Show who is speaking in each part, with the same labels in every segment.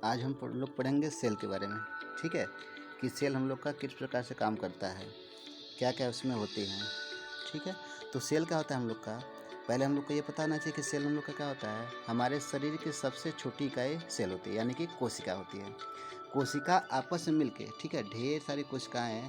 Speaker 1: आज हम लोग पढ़ेंगे सेल के बारे में। ठीक है, कि सेल हम लोग का किस प्रकार से काम करता है, क्या क्या उसमें होती हैं। ठीक है, तो सेल क्या होता है हम लोग का, पहले हम लोग को ये पता होना चाहिए कि सेल हम लोग का क्या होता है। हमारे शरीर की सबसे छोटी इकाई सेल होती है, यानी कि कोशिका होती है। कोशिका आपस में मिलके, ठीक है, ढेर सारी कोशिकाएं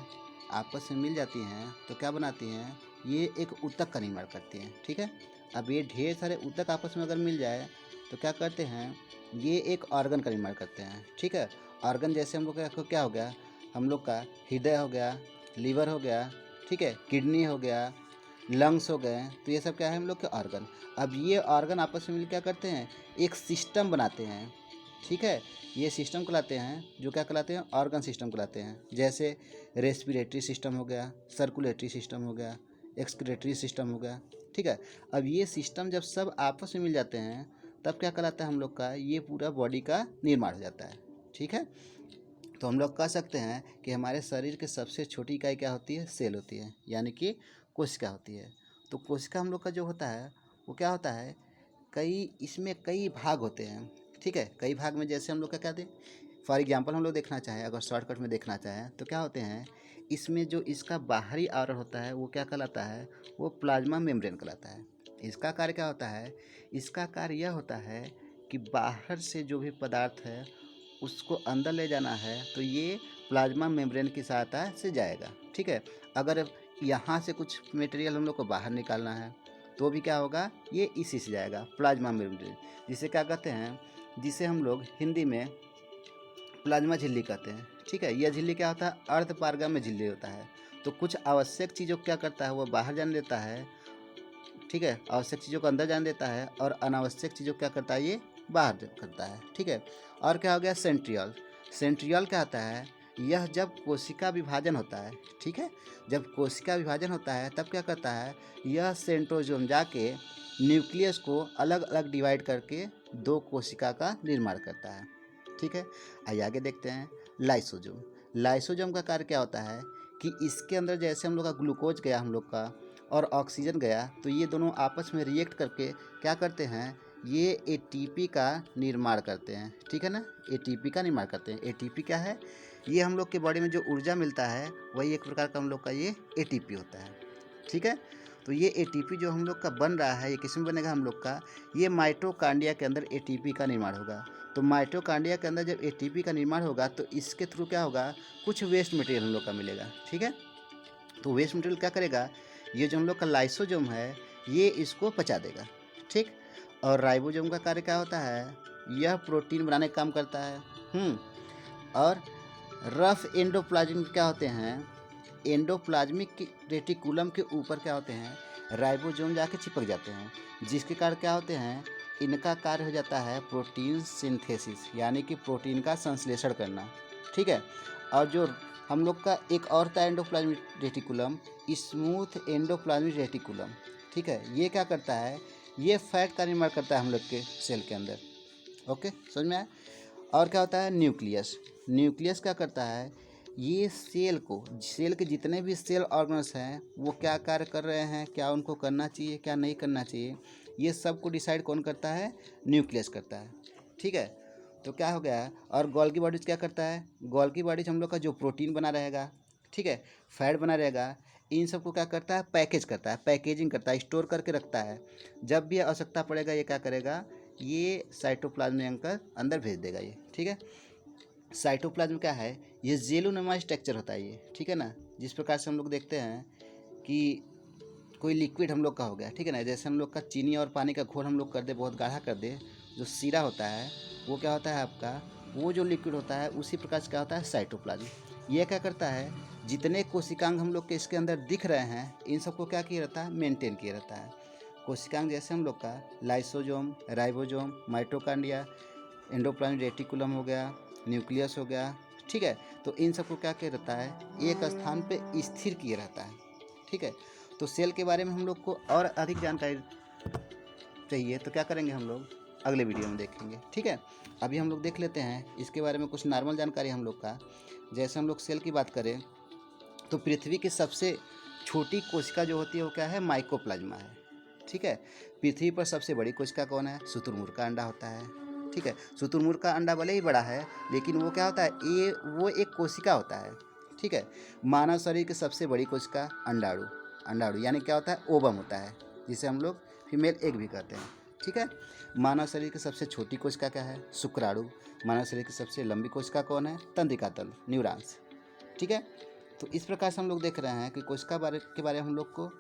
Speaker 1: आपस में मिल जाती हैं तो क्या बनाती हैं, ये एक ऊतक का निर्माण करती हैं। ठीक है, अब ये ढेर सारे ऊतक आपस में अगर मिल जाए तो क्या करते हैं, ये एक ऑर्गन का निर्माण करते हैं। ठीक है, ऑर्गन जैसे हम लोग का क्या हो गया, हम लोग का हृदय हो गया, लीवर हो गया, ठीक है, किडनी हो गया, लंग्स हो गए, तो ये सब क्या है हम लोग के ऑर्गन। अब ये ऑर्गन आपस में मिल क्या करते हैं, एक सिस्टम बनाते हैं। ठीक है, ये सिस्टम कहलाते हैं, जो क्या कहलाते हैं, ऑर्गन सिस्टम कहलाते हैं। जैसे रेस्पिरेटरी सिस्टम हो गया, सर्कुलेटरी सिस्टम हो गया, एक्सक्रेटरी सिस्टम हो गया। ठीक है, अब ये सिस्टम जब सब आपस में मिल जाते हैं तब क्या कहलाता है हम लोग का, ये पूरा बॉडी का निर्माण हो जाता है। ठीक है, तो हम लोग कह सकते हैं कि हमारे शरीर की सबसे छोटी इकाई क्या होती है, सेल होती है, यानी कि कोशिका होती है। तो कोशिका हम लोग का जो होता है वो क्या होता है, कई इसमें कई भाग होते हैं। ठीक है, कई भाग में जैसे हम लोग का क्या थे, फॉर एग्जांपल हम लोग देखना चाहें, अगर शॉर्टकट में देखना चाहें तो क्या होते हैं, इसमें जो इसका बाहरी आवरण होता है वो क्या कहलाता है, वो प्लाज्मा मेम्ब्रेन कहलाता है। इसका कार्य क्या होता है, इसका कार्य यह होता है कि बाहर से जो भी पदार्थ है उसको अंदर ले जाना है तो ये प्लाज्मा मेम्ब्रेन की सहायता से जाएगा। ठीक है, अगर यहाँ से कुछ मटेरियल हम लोग को बाहर निकालना है तो भी क्या होगा, ये इसी से जाएगा, प्लाज्मा मेम्ब्रेन, जिसे क्या कहते हैं, जिसे हम लोग हिंदी में प्लाज्मा झिल्ली कहते हैं। ठीक है, यह झिल्ली क्या होता है, अर्ध पारगम्य झिल्ली होता है। तो कुछ आवश्यक चीज़ों को क्या करता है, वो बाहर जाने देता है। ठीक है, आवश्यक चीज़ों को अंदर जाने देता है और अनावश्यक चीज़ों को क्या करता है, ये बाहर करता है। ठीक है, और क्या हो गया, सेंट्रियल। सेंट्रियल क्या होता है, यह जब कोशिका विभाजन होता है, ठीक है, जब कोशिका विभाजन होता है तब क्या करता है, यह सेंट्रोजोम जाके न्यूक्लियस को अलग अलग डिवाइड करके दो कोशिका का निर्माण करता है। ठीक है, आइए आगे देखते हैं, लाइसोजोम। लाइसोजोम का कार्य क्या होता है कि इसके अंदर जैसे हम लोग का ग्लूकोज गया हम लोग का और ऑक्सीजन गया तो ये दोनों आपस में रिएक्ट करके क्या करते हैं, ये एटीपी का निर्माण करते हैं। ठीक है ना, एटीपी का निर्माण करते हैं। एटीपी क्या है, ये हम लोग के बॉडी में जो ऊर्जा मिलता है वही एक प्रकार का हम लोग का ये एटीपी होता है। ठीक है, तो ये एटीपी जो हम लोग का बन रहा है, ये किसमें बनेगा हम लोग का, ये माइटोकांड्रिया के अंदर एटीपी का निर्माण होगा। तो माइटोकांड्रिया के अंदर जब एटीपी का निर्माण होगा तो इसके थ्रू क्या होगा, कुछ वेस्ट मटेरियल हम लोग का मिलेगा। ठीक है, तो वेस्ट मटेरियल क्या करेगा, ये जो हम लोग का लाइसोजोम है ये इसको पचा देगा। ठीक, और राइबोजोम का कार्य क्या होता है, यह प्रोटीन बनाने का काम करता है। और रफ एंडोप्लाज्म क्या होते हैं, एंडोप्लाज्मिक रेटिकुलम के ऊपर क्या होते हैं, राइबोसोम जाके चिपक जाते हैं, जिसके कारण क्या होते हैं, इनका कार्य हो जाता है प्रोटीन सिंथेसिस, यानी कि प्रोटीन का संश्लेषण करना। ठीक है, और जो हम लोग का एक और था endoplasmic reticulum, smooth endoplasmic reticulum. ठीक है, ये क्या करता है, ये फैट का निर्माण करता है हम लोग के सेल के अंदर। ओके, समझ में आया। और क्या होता है, न्यूक्लियस। न्यूक्लियस क्या करता है, ये सेल को, सेल के जितने भी सेल ऑर्गन्स हैं वो क्या कार्य कर रहे हैं, क्या उनको करना चाहिए क्या नहीं करना चाहिए, ये सब को डिसाइड कौन करता है, न्यूक्लियस करता है। ठीक है, तो क्या हो गया, और गोल्गी बॉडीज क्या करता है, गोल्गी बॉडीज हम लोग का जो प्रोटीन बना रहेगा, ठीक है, फैट बना रहेगा, इन सबको क्या करता है, पैकेज करता है, पैकेजिंग करता है, स्टोर करके रखता है। जब भी आवश्यकता पड़ेगा ये क्या करेगा, ये साइटोप्लाज्म में अंदर भेज देगा ये। ठीक है, साइटोप्लाज्म क्या है, ये जेलोनुमा स्ट्रक्चर होता है ये। ठीक है ना, जिस प्रकार से हम लोग देखते हैं कि कोई लिक्विड हम लोग का हो गया, ठीक है ना, जैसे हम लोग का चीनी और पानी का घोल हम लोग कर दे, बहुत गाढ़ा कर दे, जो सीरा होता है वो क्या होता है आपका, वो जो लिक्विड होता है उसी प्रकार से क्या होता है, साइटोप्लाज्म। ये क्या करता है, जितने कोशिकांग हम लोग के इसके अंदर दिख रहे हैं इन सबको क्या किया रहता है, मेंटेन किया रहता है। कोशिकांग जैसे हम लोग का lysosome, ribosome, mitochondria, endoplasmic reticulum हो गया, न्यूक्लियस हो गया। ठीक है, तो इन सबको क्या किया रहता है, एक स्थान पे स्थिर किए रहता है। ठीक है, तो सेल के बारे में हम लोग को और अधिक जानकारी चाहिए तो क्या करेंगे, हम लोग अगले वीडियो में देखेंगे। ठीक है, अभी हम लोग देख लेते हैं इसके बारे में कुछ नॉर्मल जानकारी हम लोग का। जैसे हम लोग सेल की बात करें तो पृथ्वी की सबसे छोटी कोशिका जो होती है वो क्या है, माइकोप्लाज्मा है। ठीक है, पृथ्वी पर सबसे बड़ी कोशिका कौन है, शुतुरमुर्ग का अंडा होता है। ठीक है। शुतुरमुर्ग का अंडा भले ही बड़ा है, लेकिन वो क्या होता है, ये वो एक कोशिका होता है, ठीक है। मानव शरीर की सबसे बड़ी कोशिका अंडाणु, अंडाणु यानी क्या होता है, ओवम होता है, जिसे हम लोग फीमेल एग भी कहते हैं, ठीक है। मानव शरीर की सबसे छोटी कोशिका क्या है, शुक्राणु। मानव शरीर की सबसे लंबी कोशिका कौन है, तंत्रिका तल, न्यूरॉन्स, ठीक है। तो इस प्रकार से हम लोग देख रहे हैं कि कोशिका के बारे में हम लोग को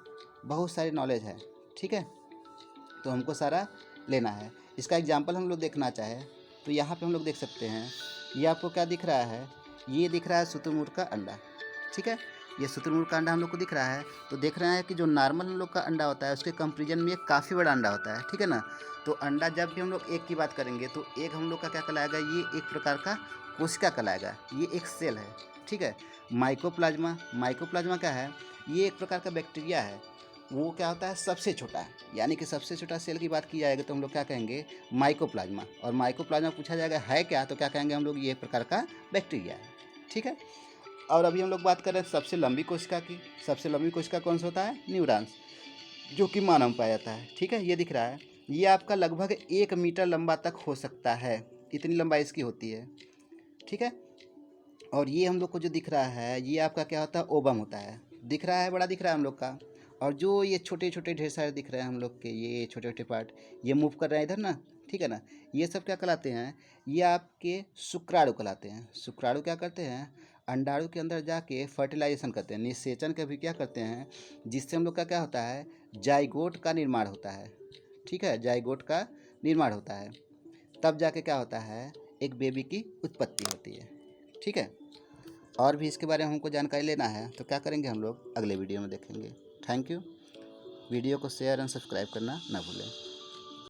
Speaker 1: बहुत सारी नॉलेज है, ठीक है। तो हमको सारा लेना है। इसका एग्जाम्पल हम लोग देखना चाहें तो यहाँ पे हम लोग देख सकते हैं, ये आपको क्या दिख रहा है, ये दिख रहा है शुतुरमुर्ग का अंडा, ठीक है। ये शुतुरमुर्ग का अंडा हम लोग को दिख रहा है। तो देख रहे हैं कि जो नॉर्मल हम लोग का अंडा होता है, उसके कंपेरिजन में एक काफ़ी बड़ा अंडा होता है, ठीक है ना। तो अंडा, जब भी हम लोग एग की बात करेंगे तो एग हम लोग का क्या कहलाएगा, ये एक प्रकार का कोशिका कहलाएगा, ये एक सेल है, ठीक है। माइकोप्लाज्मा, माइकोप्लाज्मा क्या है, ये एक प्रकार का बैक्टीरिया है। वो क्या होता है, सबसे छोटा है, यानी कि सबसे छोटा सेल की बात की जाएगी तो हम लोग क्या कहेंगे, माइकोप्लाज्मा। और माइकोप्लाज्मा पूछा जाएगा है क्या, तो क्या कहेंगे हम लोग, ये एक प्रकार का बैक्टीरिया है, ठीक है। और अभी हम लोग बात कर रहे हैं सबसे लंबी कोशिका की। सबसे लंबी कोशिका कौन सा होता है, न्यूरॉन्स, जो कि मानव में पाया जाता है, ठीक है। ये दिख रहा है, ये आपका लगभग 1 मीटर लंबा तक हो सकता है, इतनी लंबाई इसकी होती है, ठीक है। और ये हम लोग को जो दिख रहा है, ये आपका क्या होता है, ओवम होता है, दिख रहा है, बड़ा दिख रहा है हम लोग का। और जो ये छोटे छोटे ढेर सारे दिख रहे हैं हम लोग के, ये छोटे छोटे पार्ट, ये मूव कर रहे हैं इधर ना, ठीक है ना, ये सब क्या कहलाते हैं, ये आपके शुक्राणु कहलाते हैं। शुक्राणु क्या करते हैं, अंडाणु के अंदर जाके फर्टिलाइजेशन करते हैं, निषेचन का भी क्या करते हैं, जिससे हम लोग का क्या होता है, जाइगोट का निर्माण होता है, ठीक है। जाइगोट का निर्माण होता है, तब जाके क्या होता है, एक बेबी की उत्पत्ति होती है, ठीक है। और भी इसके बारे में हमको जानकारी लेना है तो क्या करेंगे, हम लोग अगले वीडियो में देखेंगे। Thank you. वीडियो को शेयर एंड सब्सक्राइब करना ना भूलें।